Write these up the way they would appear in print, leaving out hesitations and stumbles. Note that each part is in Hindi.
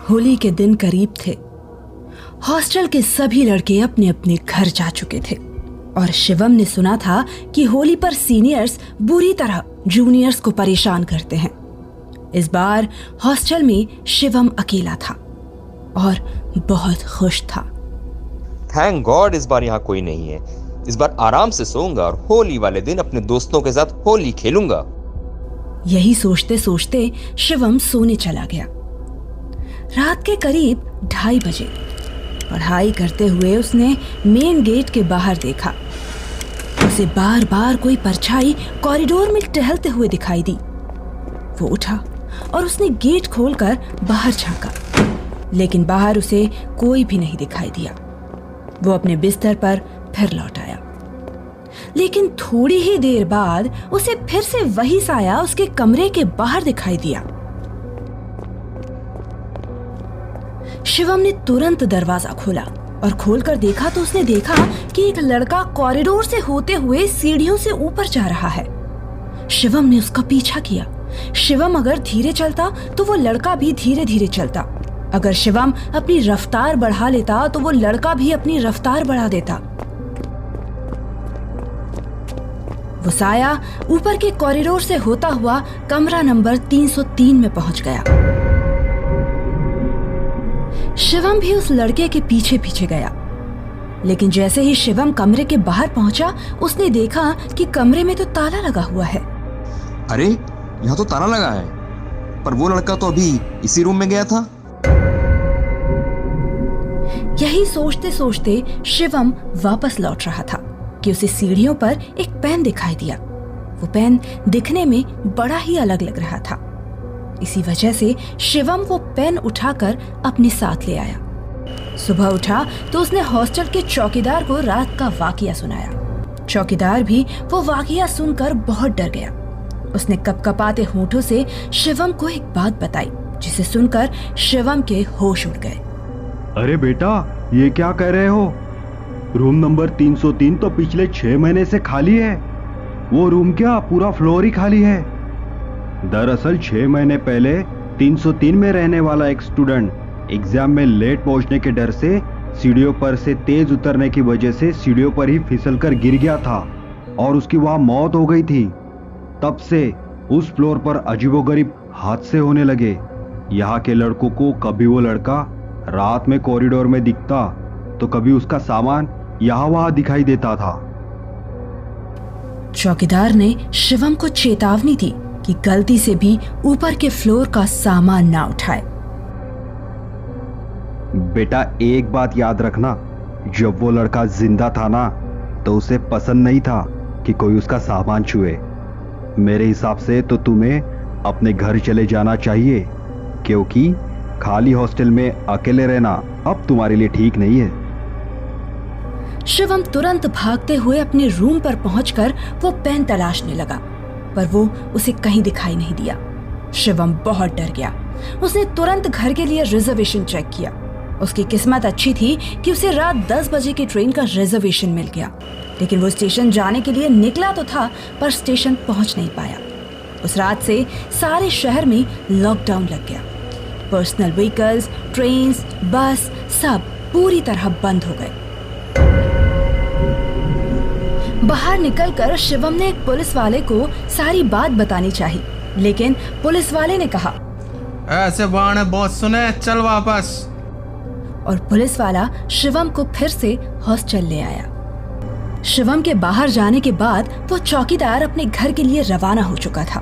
होली के दिन करीब थे। हॉस्टल के सभी लड़के अपने अपने घर जा चुके थे और शिवम ने सुना था कि होली पर सीनियर्स बुरी तरह जूनियर्स को परेशान करते हैं। इस बार हॉस्टल में शिवम अकेला था और बहुत खुश था। थैंक गॉड इस बार यहाँ कोई नहीं है। इस बार आराम से सोऊंगा और होली वाले दिन अपने दोस्तों के साथ होली खेलूंगा। यही सोचते सोचते शिवम सोने चला गया। रात के करीब 2:30 बजे पढ़ाई करते हुए उसने मेन गेट के बाहर देखा। उसे बार बार कोई परछाई कॉरिडोर में टहलते हुए दिखाई दी। वो उठा और उसने गेट खोलकर बाहर झांका, लेकिन बाहर उसे कोई भी नहीं दिखाई दिया। वो अपने बिस्तर पर फिर लौट आया, लेकिन थोड़ी ही देर बाद उसे फिर से वही साया उसके कमरे के बाहर दिखाई दिया। शिवम ने तुरंत दरवाजा खोला और खोलकर देखा तो उसने देखा कि एक लड़का कॉरिडोर से होते हुए सीढ़ियों से ऊपर जा रहा है। शिवम ने उसका पीछा किया। शिवम अगर धीरे चलता तो वो लड़का भी धीरे धीरे चलता। अगर शिवम अपनी रफ्तार बढ़ा लेता तो वो लड़का भी अपनी रफ्तार बढ़ा देता। वो साया ऊपर के कॉरिडोर से होता हुआ कमरा नंबर 303 में पहुंच गया। शिवम भी उस लड़के के पीछे पीछे गया, लेकिन जैसे ही शिवम कमरे के बाहर पहुंचा उसने देखा कि कमरे में तो ताला लगा हुआ है। अरे यहाँ तो ताला लगा है, पर वो लड़का तो अभी इसी रूम में गया था। यही सोचते सोचते शिवम वापस लौट रहा था कि उसे सीढ़ियों पर एक पेन दिखाई दिया। वो पेन दिखने में बड़ा ही अलग लग रहा था। इसी वजह से शिवम वो पेन उठाकर अपने साथ ले आया। सुबह उठा तो उसने हॉस्टल के चौकीदार को रात का वाकया सुनाया। चौकीदार भी वो वाकया सुनकर बहुत डर गया। उसने कपकपाते होठों से शिवम को एक बात बताई, जिसे सुनकर शिवम के होश उड़ गए। अरे बेटा, ये क्या कह रहे हो? रूम नंबर 303 तो पिछले 6 महीने से खाली है। वो रूम क्या, पूरा फ्लोर ही खाली है। दरअसल 6 महीने पहले 303 में रहने वाला एक स्टूडेंट एग्जाम में लेट पहुंचने के डर से सीढ़ियों पर से तेज उतरने की वजह से सीढ़ियों पर ही फिसलकर गिर गया था और उसकी वहां मौत हो गई थी। तब से उस फ्लोर पर अजीबोगरीब हादसे होने लगे। यहाँ के लड़कों को कभी वो लड़का रात में कॉरिडोर में दिखता तो कभी उसका सामान यहाँ वहां दिखाई देता था। चौकीदार ने शिवम को चेतावनी दी कि गलती से भी ऊपर के फ्लोर का सामान ना उठाए। बेटा, एक बात याद रखना, जब वो लड़का जिंदा था ना तो उसे पसंद नहीं था कि कोई उसका सामान छुए। मेरे हिसाब से तो तुम्हें अपने घर चले जाना चाहिए, क्योंकि खाली हॉस्टल में अकेले रहना अब तुम्हारे लिए ठीक नहीं है। शिवम तुरंत भागते हुए अपने रूम पर पहुंचकर वो पेन तलाशने लगा, पर वो उसे कहीं दिखाई नहीं दिया। शिवम बहुत डर गया। उसने तुरंत घर के लिए रिजर्वेशन चेक किया। उसकी किस्मत अच्छी थी कि उसे रात 10 बजे की ट्रेन का रिजर्वेशन मिल गया, लेकिन वो स्टेशन जाने के लिए निकला तो था पर स्टेशन पहुंच नहीं पाया। उस रात से सारे शहर में लॉकडाउन लग गया। पर्सनल व्हीकल्स, ट्रेन्स, बस सब पूरी तरह बंद हो गए। बाहर निकलकर शिवम ने एक पुलिस वाले को सारी बात बतानी चाहिए, लेकिन पुलिस वाले ने कहा, ऐसे बहाने बहुत सुने, चल वापस। और पुलिस वाला शिवम को फिर से हॉस्टल ले आया। शिवम के बाहर जाने के बाद वो चौकीदार अपने घर के लिए रवाना हो चुका था।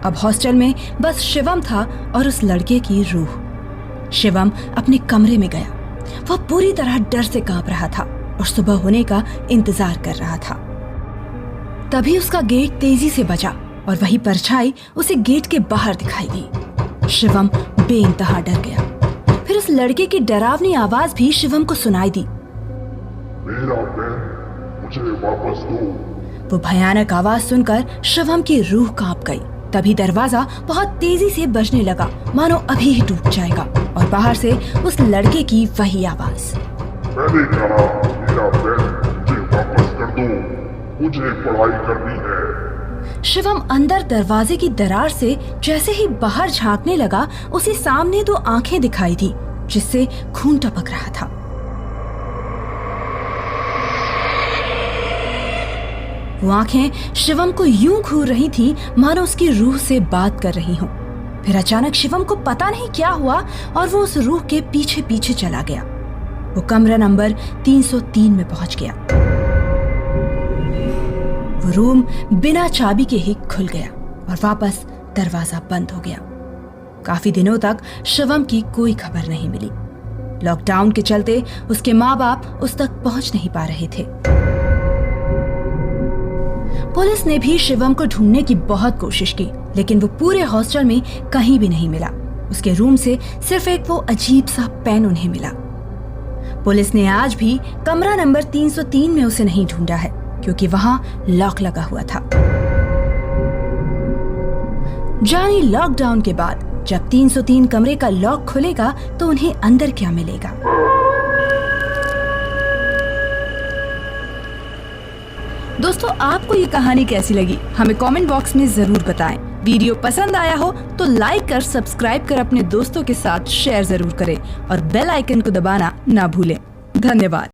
अब हॉस्टल में बस शिवम था और उस लड़के की रूह। शिवम अपने कमरे में गया। वह पूरी तरह डर से कांप रहा था और सुबह होने का इंतजार कर रहा था। तभी उसका गेट तेजी से बजा और वही परछाई उसे गेट के बाहर दिखाई दी। शिवम बेइंतहा डर गया। फिर उस लड़के की डरावनी आवाज भी शिवम को सुनाई दी, मेरा पेन मुझे वापस दो। वो भयानक आवाज सुनकर शिवम की रूह कांप गई। तभी दरवाजा बहुत तेजी से बजने लगा, मानो अभी ही टूट जाएगा, और बाहर से उस लड़के की वही आवाज, मैंने कहा मेरा पेन मुझे वापस कर दो, मुझे पढ़ाई करनी है। शिवम अंदर दरवाजे की दरार से जैसे ही बाहर झांकने लगा, उसे सामने 2 आंखें दिखाई दी जिससे खून टपक रहा था। वो आंखें शिवम को यूं घूर रही थी मानो उसकी रूह से बात कर रही हों। फिर अचानक शिवम को पता नहीं क्या हुआ और वो उस रूह के पीछे पीछे चला गया। वो कमरा नंबर 303 में पहुंच गया। वो रूम बिना चाबी के ही खुल गया और वापस दरवाजा बंद हो गया। काफी दिनों तक शिवम की कोई खबर नहीं मिली। लॉकडाउन के चलते उसके माँ बाप उस तक पहुंच नहीं पा रहे थे। पुलिस ने भी शिवम को ढूंढने की बहुत कोशिश की, लेकिन वो पूरे हॉस्टल में कहीं भी नहीं मिला। उसके रूम से सिर्फ एक वो अजीब सा पेन उन्हें मिला। पुलिस ने आज भी कमरा नंबर 303 में उसे नहीं ढूंढा है, क्योंकि वहां लॉक लगा हुआ था। जानी लॉकडाउन के बाद जब 303 कमरे का लॉक खुलेगा तो उन्हें अंदर क्या मिलेगा। दोस्तों, आपको ये कहानी कैसी लगी हमें कमेंट बॉक्स में जरूर बताएं। वीडियो पसंद आया हो तो लाइक कर, सब्सक्राइब कर अपने दोस्तों के साथ शेयर जरूर करें और बेल आइकन को दबाना ना भूलें। धन्यवाद।